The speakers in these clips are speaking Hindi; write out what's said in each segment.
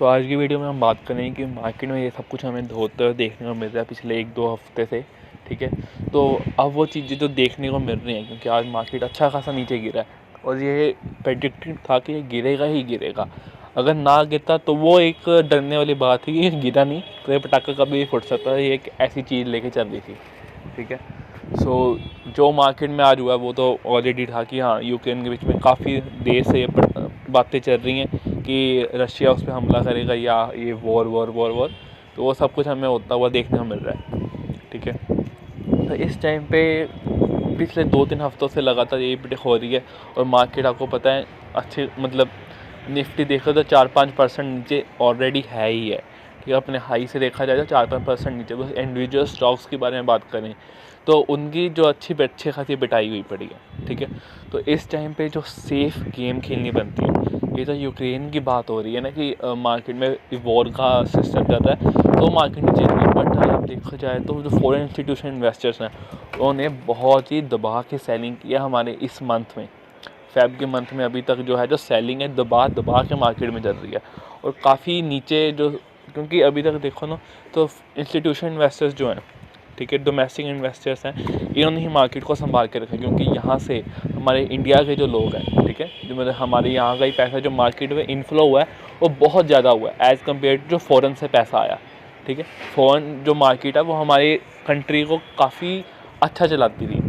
तो आज की वीडियो में हम बात करेंगे कि मार्केट में ये सब कुछ हमें होते हुए देखने को मिल रहा है पिछले 1-2 हफ्ते से। ठीक है, तो अब वो चीज़ें जो देखने को मिल रही हैं, क्योंकि आज मार्केट अच्छा खासा नीचे गिरा है और ये प्रेडिक्टेड था कि ये गिरेगा ही गिरेगा। अगर ना गिरता तो वो एक डरने वाली बात थी कि गिरा नहीं तो ये पटाखा कभी भी फट सकता है। ये एक ऐसी चीज़ लेके चल रही थी। ठीक है, सो जो मार्केट में आज हुआ वो तो ऑलरेडी था कि हाँ, यूक्रेन के बीच में काफ़ी देर से ये बातें चल रही हैं कि रशिया उस पर हमला करेगा या ये वॉर। तो वो सब कुछ हमें होता हुआ देखने को मिल रहा है। ठीक है, तो इस टाइम पे पिछले 2-3 हफ्तों से लगातार यही प्रेडिक्ट हो रही है और मार्केट आपको पता है अच्छे मतलब निफ्टी देखो तो 4-5% नीचे ऑलरेडी है ही है। ठीक है, अपने हाई से देखा जाए तो 4-5% नीचे। बस इंडिविजुअल स्टॉक्स के बारे में बात करें तो उनकी जो अच्छी खासी बिटाई हुई पड़ी है। ठीक है, तो इस टाइम पे जो सेफ गेम खेलनी बनती है, ये तो यूक्रेन की बात हो रही है ना कि मार्केट में वॉर का सिस्टम चल रहा है तो मार्केट नीचे नहीं। बट अगर आप देखा जाए तो जो फॉरेन इंस्टीट्यूशन इन्वेस्टर्स हैं उन्होंने बहुत ही दबा के सेलिंग किया हमारे इस मंथ में। फेब के मंथ में अभी तक जो है जो सेलिंग है दबा के मार्केट में चल रही है और काफ़ी नीचे जो, क्योंकि अभी तक देखो ना तो इंस्टीट्यूशन इन्वेस्टर्स जो हैं, ठीक है, डोमेस्टिक इन्वेस्टर्स हैं, इन्होंने ही मार्केट को संभाल के रखा, क्योंकि यहाँ से हमारे इंडिया के जो लोग हैं, ठीक है, जो मतलब हमारे यहाँ का ही पैसा जो मार्केट में इनफ्लो हुआ है वो बहुत ज़्यादा हुआ है एज़ कम्पेयर टू जो फ़ॉरेन से पैसा आया। ठीक है, फ़ॉरेन जो मार्केट है वो हमारी कंट्री को काफ़ी अच्छा चलाती थी।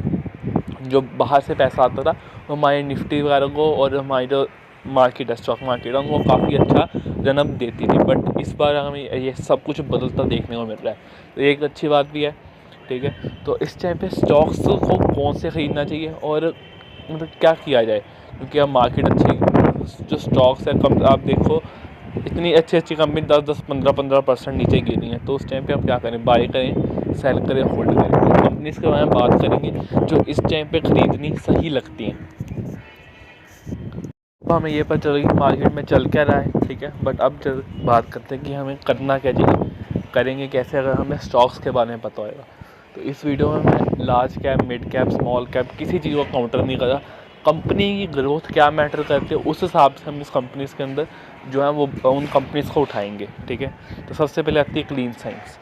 जो बाहर से पैसा आता था वो हमारे निफ्टी वगैरह को और हमारी जो मार्केट है, स्टॉक मार्केट है, उनको काफ़ी अच्छा जन्म देती थी। बट इस बार हमें ये सब कुछ बदलता देखने को मिल रहा है, तो ये एक अच्छी बात भी है। ठीक है, तो इस टाइम पे स्टॉक्स को कौन से ख़रीदना चाहिए और मतलब क्या किया जाए, क्योंकि अब मार्केट अच्छी जो स्टॉक्स है कम आप देखो इतनी अच्छी कंपनी 10-15% नीचे गिरी हैं। तो उस टाइम पे आप क्या करें, बाय करें, सेल करें, होल्ड करें। तो कंपनीज़ के बारे में बात करेंगे जो इस टाइम पे ख़रीदनी सही लगती हैं। अब हमें ये पता चलेगा कि मार्केट में चल क्या रहा है। ठीक है, बट अब बात करते हैं कि हमें करना क्या चाहिए, करेंगे कैसे, अगर हमें स्टॉक्स के बारे में पता होगा। तो इस वीडियो में मैं large cap, mid cap, small cap किसी चीज़ को काउंटर नहीं कर रहा। कंपनी की ग्रोथ क्या मैटर करती है उस हिसाब से हम इस कंपनीज़ के अंदर जो है वो उन कंपनीज़ को उठाएंगे। ठीक है, तो सबसे पहले आती है क्लीन साइंस।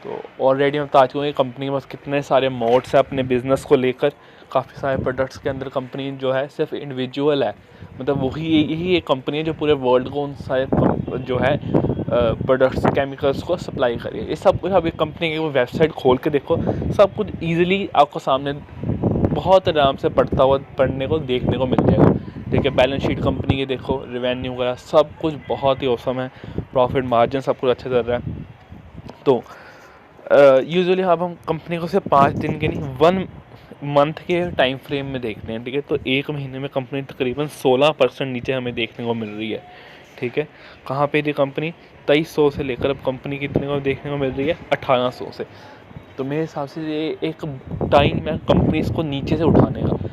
तो ऑलरेडी मैं बता चुका हूँ कंपनी के पास कितने सारे मोड्स हैं अपने बिज़नेस को लेकर। काफ़ी सारे प्रोडक्ट्स के अंदर कंपनी जो है सिर्फ इंडिविजुअल है, मतलब वही यही एक कंपनी है जो पूरे वर्ल्ड को उन सारे जो है प्रोडक्ट्स, केमिकल्स को सप्लाई करिए। ये सब कुछ आप एक कंपनी की वेबसाइट खोल के देखो, सब कुछ ईजिली आपको सामने बहुत आराम से पढ़ने को देखने को मिल जाएगा। ठीक है, बैलेंस शीट कंपनी की देखो, रेवेन्यू वगैरह सब कुछ बहुत ही औसम है, प्रॉफिट मार्जिन सब कुछ अच्छा चल रहा है। तो यूजुअली अब हम कंपनी को सिर्फ 5 दिन के नहीं 1 मंथ के टाइम फ्रेम में देखते हैं। ठीक है, तो 1 महीने में कंपनी तकरीबन 16% नीचे हमें देखने को मिल रही है। ठीक है, कहाँ पे थी कंपनी 2300 से लेकर अब कंपनी कितने को देखने को मिल रही है 1800 से। तो मेरे हिसाब से ये एक टाइम है कंपनीज़ को नीचे से उठाने का।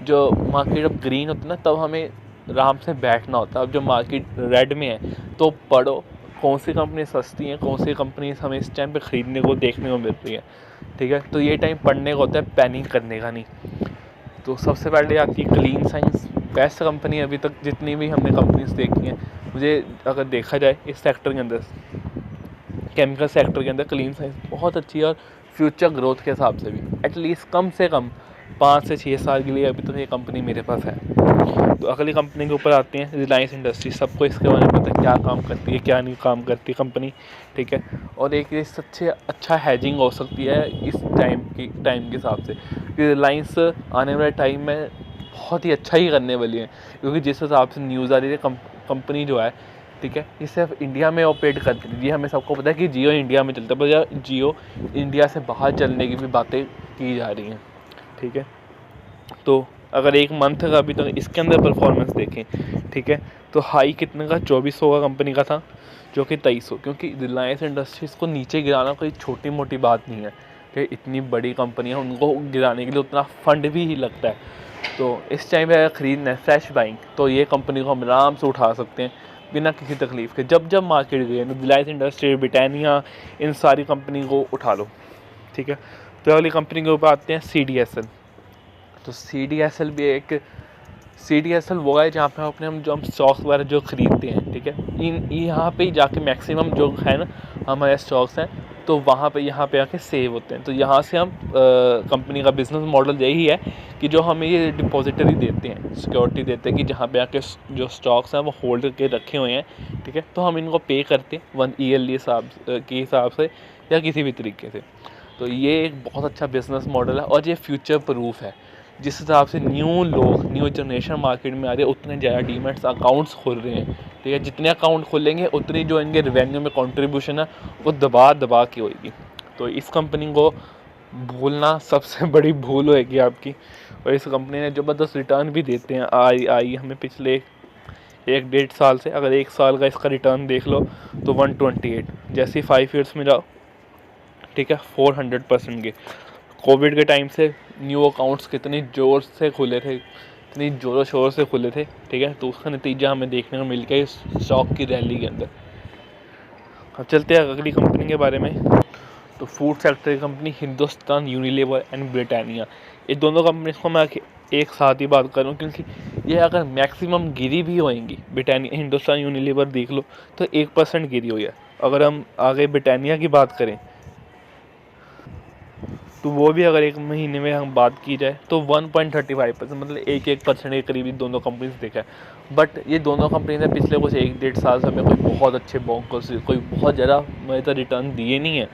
जो मार्केट अब ग्रीन होता है ना तब हमें आराम से बैठना होता है। अब जो मार्केट रेड में है तो पढ़ो कौन सी कंपनी सस्ती हैं, कौन सी कंपनी हमें इस टाइम पे ख़रीदने को देखने को मिल रही है। ठीक है, तो ये टाइम पढ़ने का होता है, पैनिक करने का नहीं। तो सबसे पहले आती है क्लीन साइंस, बेस्ट कंपनी अभी तक जितनी भी हमने कंपनीज देखी हैं। मुझे अगर देखा जाए इस सेक्टर के अंदर, केमिकल सेक्टर के अंदर क्लीन साइंस बहुत अच्छी है और फ्यूचर ग्रोथ के हिसाब से भी एटलीस्ट कम से कम 5 से 6 साल के लिए अभी तक ये कंपनी मेरे पास है। तो अगली कंपनी के ऊपर आते हैं रिलायंस इंडस्ट्री। सबको इसके बारे में पता है क्या काम करती है क्या नहीं काम करती कंपनी। ठीक है, और एक ये सबसे अच्छा हैजिंग हो सकती है इस टाइम के हिसाब से कि रिलायंस आने वाले टाइम में बहुत ही अच्छा ही करने वाली है, क्योंकि जिस हिसाब से न्यूज़ आ रही है कंपनी जो है, ठीक है, ये सिर्फ इंडिया में ऑपरेट करती है। ये हमें सबको पता है कि जियो इंडिया में चलता है, पर जियो इंडिया से बाहर चलने की भी बातें की जा रही हैं। ठीक है, तो अगर 1 मंथ का अभी तो इसके अंदर परफॉर्मेंस देखें, ठीक है, तो हाई कितने का 2400 का कंपनी का था जो कि 2300, क्योंकि रिलायंस इंडस्ट्रीज़ को नीचे गिराना कोई छोटी मोटी बात नहीं है कि इतनी बड़ी कंपनी है उनको गिराने के लिए उतना फंड भी ही लगता है। तो इस टाइम पे अगर ख़रीदना है फ्रेश बाइंग तो ये कंपनी को हम आराम से उठा सकते हैं बिना किसी तकलीफ़ के। जब मार्केट गई तो रिलायंस इंडस्ट्री, ब्रिटानिया, इन सारी कंपनी को उठा लो। ठीक है, तो अगली कंपनी के ऊपर आते हैं CDSL। तो CDSL भी एक CDSL वो है जहाँ पे हम जो हम स्टॉक्स वगैरह जो ख़रीदते हैं, ठीक है, यहाँ पे ही जाके मैक्सिमम जो है ना हमारे स्टॉक्स हैं, तो वहाँ पे यहाँ पे आके सेव होते हैं। तो यहाँ से हम कंपनी का बिज़नेस मॉडल यही है कि जो हमें ये डिपॉजिटरी देते हैं, सिक्योरिटी देते हैं कि जहाँ पे आके जो स्टॉक्स हैं वो होल्ड करके रखे हुए हैं, ठीक है, तो हम इनको पे करते हैं 1 ईयरली हिसाब से या किसी भी तरीके से। तो ये एक बहुत अच्छा बिज़नेस मॉडल है और ये फ्यूचर प्रूफ है। जिस हिसाब से न्यू जनरेशन मार्केट में आ रही है, उतने ज़्यादा डीमैट्स अकाउंट्स खुल रहे हैं, ठीक है, जितने अकाउंट खुलेंगे उतनी जो इनके रेवेन्यू में कंट्रीब्यूशन है वो दबा के होगी। तो इस कंपनी को भूलना सबसे बड़ी भूल होगी आपकी। और इस कंपनी ने ज़बरदस्त रिटर्न भी देते हैं आई हमें पिछले 1-1.5 साल से। अगर 1 साल का इसका रिटर्न देख लो तो 128, जैसे 5 ईयर्स में जाओ, ठीक है, 400% के। कोविड के टाइम से न्यू अकाउंट्स कितनी ज़ोर से खुले थे, इतनी ज़ोरों शोर से खुले थे, ठीक है, तो उसका नतीजा हमें देखने को मिल गया इस स्टॉक की रैली के अंदर। अब चलते हैं अगली कंपनी के बारे में। तो फूड सेक्टर की company Hindustan Unilever and Britannia, ये दोनों कंपनीज को मैं एक साथ ही बात करूँ क्योंकि ये अगर मैक्सिमम गिरी भी होएंगी, ब्रिटानिया हिंदुस्तान यूनिलीवर देख लो तो 1% गिरी हुई है। अगर हम आगे ब्रिटानिया की बात करें तो वो भी अगर 1 महीने में हम बात की जाए तो 1.35%, मतलब 1% के करीब दोनों कंपनीज देखा है। बट ये दोनों कंपनी ने पिछले कुछ 1-1.5 साल से हमें कोई बहुत अच्छे कोई बहुत ज़्यादा तो रिटर्न दिए नहीं है,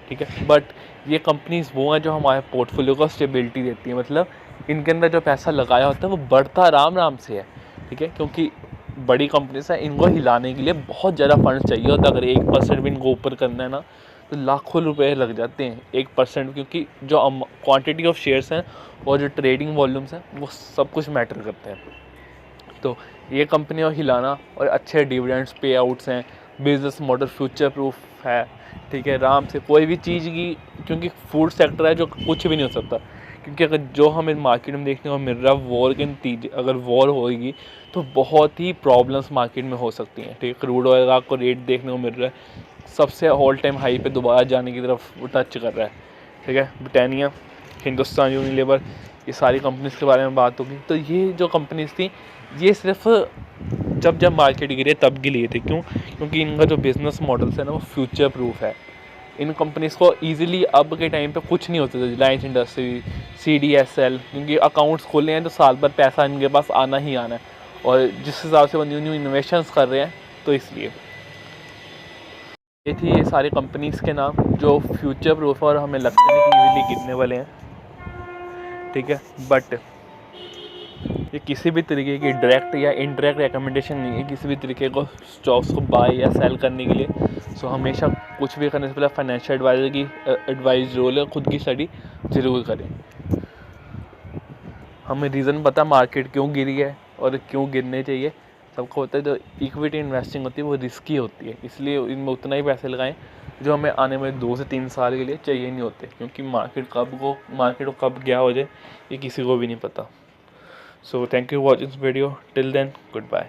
ठीक है, बट ये कंपनीज वो हैं जो हमारे पोर्टफोलियो को स्टेबिलिटी देती है। मतलब इनके अंदर जो पैसा लगाया होता है वो बढ़ता आराम से है, ठीक है, क्योंकि बड़ी कंपनीज हैं, इनको हिलाने के लिए बहुत ज़्यादा फंड चाहिए होता है। अगर 1% भी इनको ऊपर करना है ना तो लाखों रुपए लग जाते हैं 1%, क्योंकि जो क्वांटिटी ऑफ शेयर्स हैं और जो ट्रेडिंग वॉल्यूम्स हैं वो सब कुछ मैटर करते हैं। तो ये कंपनी को हिलाना और अच्छे डिविडेंड्स पे आउट्स हैं, बिजनेस मॉडल फ्यूचर प्रूफ है, ठीक है, आराम से कोई भी चीज़ की, क्योंकि फूड सेक्टर है जो कुछ भी नहीं हो सकता। क्योंकि अगर जो हमें मार्केट में देखने को मिल रहा है वॉर के नतीजे, अगर वॉर होगी तो बहुत ही प्रॉब्लम्स मार्केट में हो सकती हैं, ठीक है। क्रूड ऑयल का आपको रेट देखने को मिल रहा है सबसे ऑल टाइम हाई पे दोबारा जाने की तरफ वो टच कर रहा है, ठीक है। ब्रिटानिया, हिंदुस्तान यूनिलीवर, ये सारी कंपनीज़ के बारे में बात होगी। तो ये जो कंपनीज़ थी ये सिर्फ जब मार्केट गिरे तब के लिए थे। क्यों? क्योंकि इनका जो बिज़नेस मॉडल्स है ना वो फ्यूचर प्रूफ है। इन कंपनीज़ को ईजिली अब के टाइम पे कुछ नहीं होता था। रिलायंस इंडस्ट्री, CDSL, क्योंकि अकाउंट्स खोले हैं तो साल भर पैसा इनके पास आना ही आना है, और जिस हिसाब से वो न्यू इनोवेशंस कर रहे हैं तो इसलिए ये थी ये सारी कंपनीज़ के नाम जो फ्यूचर प्रूफ और हमें लगता है कि ईजिली गिरने वाले हैं, ठीक है। बट ये किसी भी तरीके की डायरेक्ट या इनडायरेक्ट रिकमेंडेशन नहीं है किसी भी तरीके को स्टॉक्स को बाय या सेल करने के लिए। सो हमेशा कुछ भी करने से पहले फाइनेंशियल एडवाइज़र की एडवाइस जो है खुद की स्टडी ज़रूर करें। हमें रीज़न पता मार्केट क्यों गिरी है और क्यों गिरने चाहिए, सबको होता है। जो इक्विटी इन्वेस्टिंग होती है वो रिस्की होती है, इसलिए इनमें उतना ही पैसे लगाएं जो हमें आने वाले 2 से 3 साल के लिए चाहिए नहीं होते, क्योंकि मार्केट को कब क्या हो जाए ये किसी को भी नहीं पता। So thank you for watching this video. Till then, goodbye.